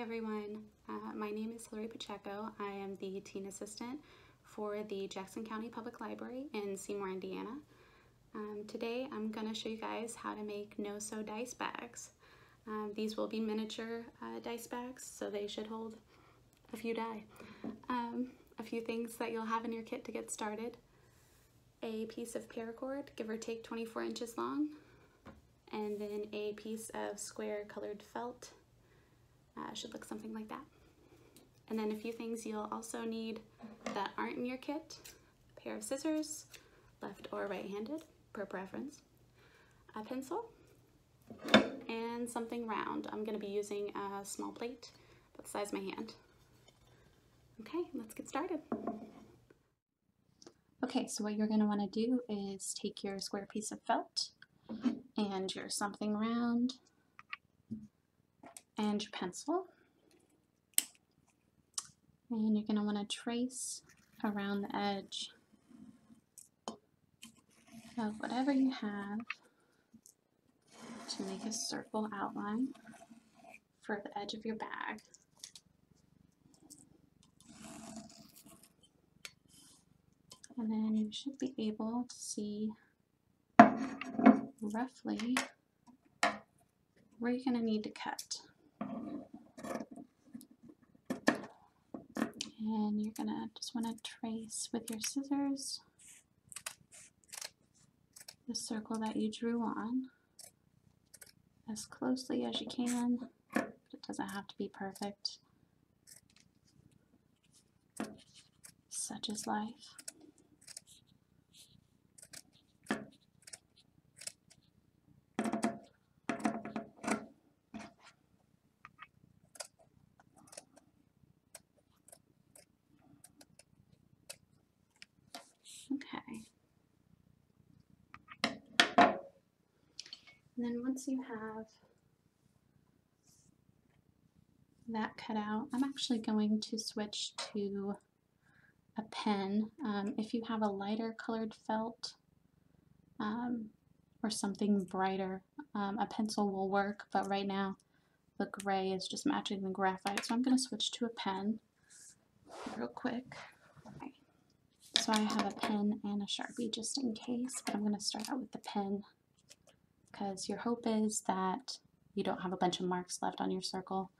everyone. My name is Hilary Pacheco. I am the teen assistant for the Jackson County Public Library in Seymour, Indiana. Today I'm going to show you guys how to make no-sew dice bags. These will be miniature dice bags, so they should hold a few die. A few things that you'll have in your kit to get started. A piece of paracord, give or take 24 inches long, and then a piece of square colored felt. Should look something like that. And then a few things you'll also need that aren't in your kit. A pair of scissors, left or right-handed, per preference. A pencil, and something round. I'm going to be using a small plate, about the size of my hand. Okay, let's get started. Okay, so what you're going to want to do is take your square piece of felt and your something round and your pencil, and you're going to want to trace around the edge of whatever you have to make a circle outline for the edge of your bag. And then you should be able to see roughly where you're going to need to cut. And you're going to just want to trace with your scissors the circle that you drew on as closely as you can, but it doesn't have to be perfect. Such is life. Okay. And then once you have that cut out, I'm actually going to switch to a pen. If you have a lighter colored felt or something brighter, a pencil will work, but right now the gray is just matching the graphite, so I'm going to switch to a pen real quick. Okay. So I have a pen and a Sharpie just in case, but I'm going to start out with the pen because your hope is that you don't have a bunch of marks left on your circle.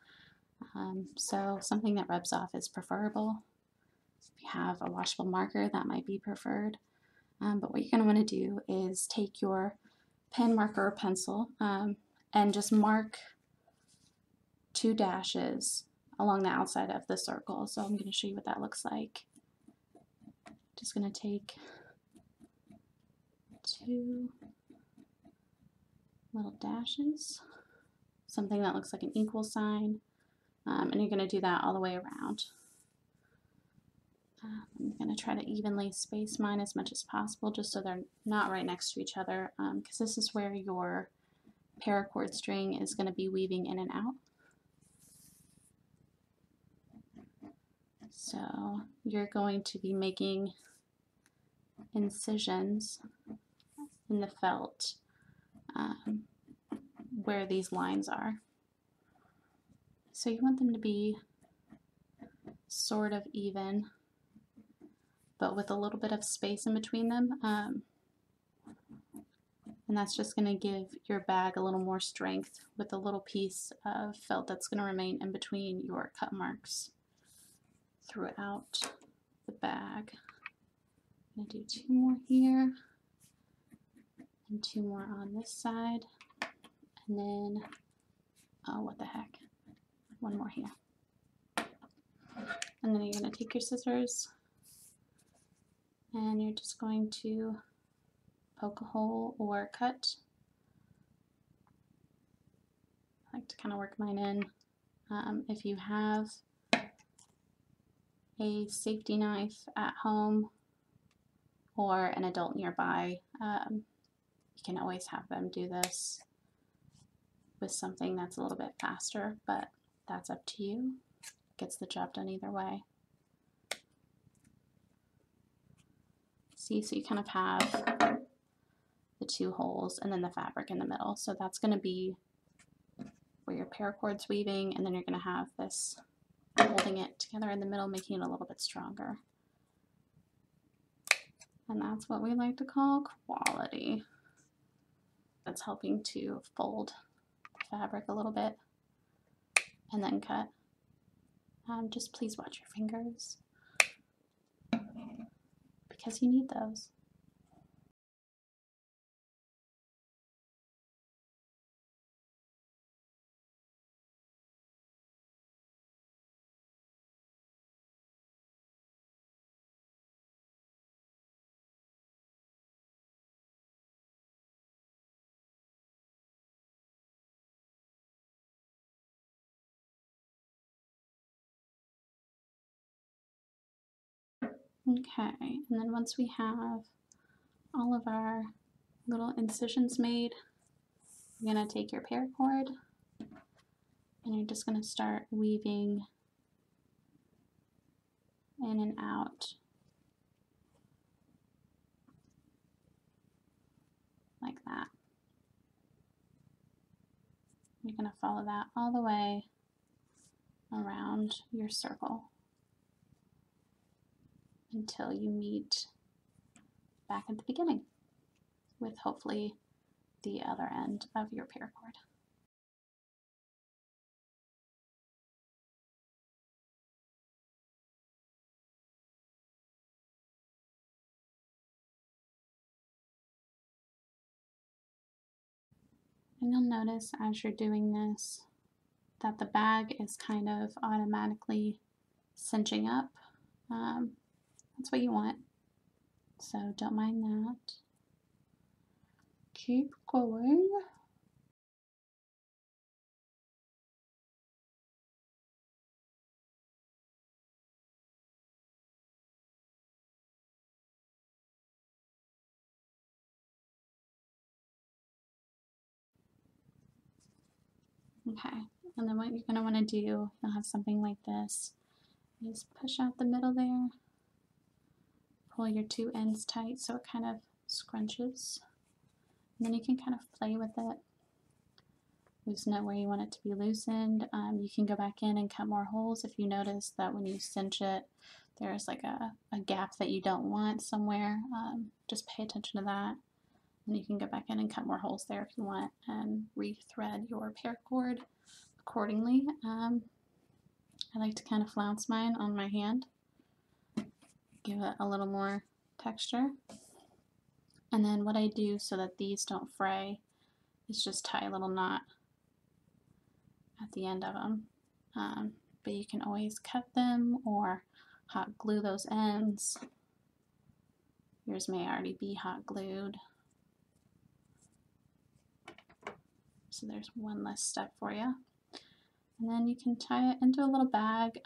So something that rubs off is preferable. If you have a washable marker, that might be preferred. But what you're going to want to do is take your pen, marker, or pencil and just mark 2 dashes along the outside of the circle. So I'm going to show you what that looks like. Just going to take 2 little dashes, something that looks like an equal sign, and you're going to do that all the way around. I'm going to try to evenly space mine as much as possible just so they're not right next to each other, because this is where your paracord string is going to be weaving in and out. So you're going to be making incisions in the felt where these lines are. So you want them to be sort of even, but with a little bit of space in between them. And that's just going to give your bag a little more strength with a little piece of felt that's going to remain in between your cut marks throughout the bag. I'm going to do 2 more here and 2 more on this side, and then, oh, what the heck, 1 more here. And then you're going to take your scissors and you're just going to poke a hole or cut. I like to kind of work mine in. If you have a safety knife at home or an adult nearby, you can always have them do this with something that's a little bit faster, but that's up to you. Gets the job done either way. See, so you kind of have the 2 holes and then the fabric in the middle. So that's going to be where your paracord's weaving, and then you're going to have this holding it together in the middle, making it a little bit stronger. And that's what we like to call quality. That's helping to fold the fabric a little bit and then cut. Just please watch your fingers because you need those. Okay, and then once we have all of our little incisions made, you're going to take your paracord and you're just going to start weaving in and out like that. You're going to follow that all the way around your circle until you meet back at the beginning with hopefully the other end of your paracord. And you'll notice as you're doing this that the bag is kind of automatically cinching up. That's what you want, so don't mind that. Keep going. Okay, and then what you're going to want to do, you'll have something like this. Just push out the middle there, pull your two ends tight so it kind of scrunches, and then you can kind of play with it. Loosen it where you want it to be loosened. You can go back in and cut more holes if you notice that when you cinch it there's like a gap that you don't want somewhere. Just pay attention to that. And you can go back in and cut more holes there if you want and rethread your paracord accordingly. I like to kind of flounce mine on my hand, give it a little more texture. And then what I do so that these don't fray is just tie a little knot at the end of them. But you can always cut them or hot glue those ends. Yours may already be hot glued. So there's one less step for you. And then you can tie it into a little bag.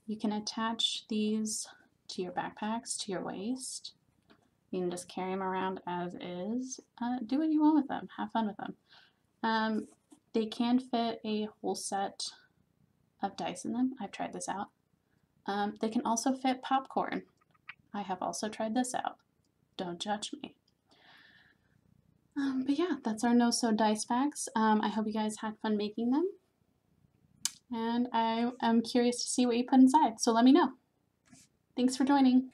You can attach these to your backpacks, to your waist. You can just carry them around as is. Do what you want with them. Have fun with them. They can fit a whole set of dice in them. I've tried this out. They can also fit popcorn. I have also tried this out. Don't judge me. But yeah, that's our no-sew dice bags. I hope you guys had fun making them. And I am curious to see what you put inside, so let me know. Thanks for joining.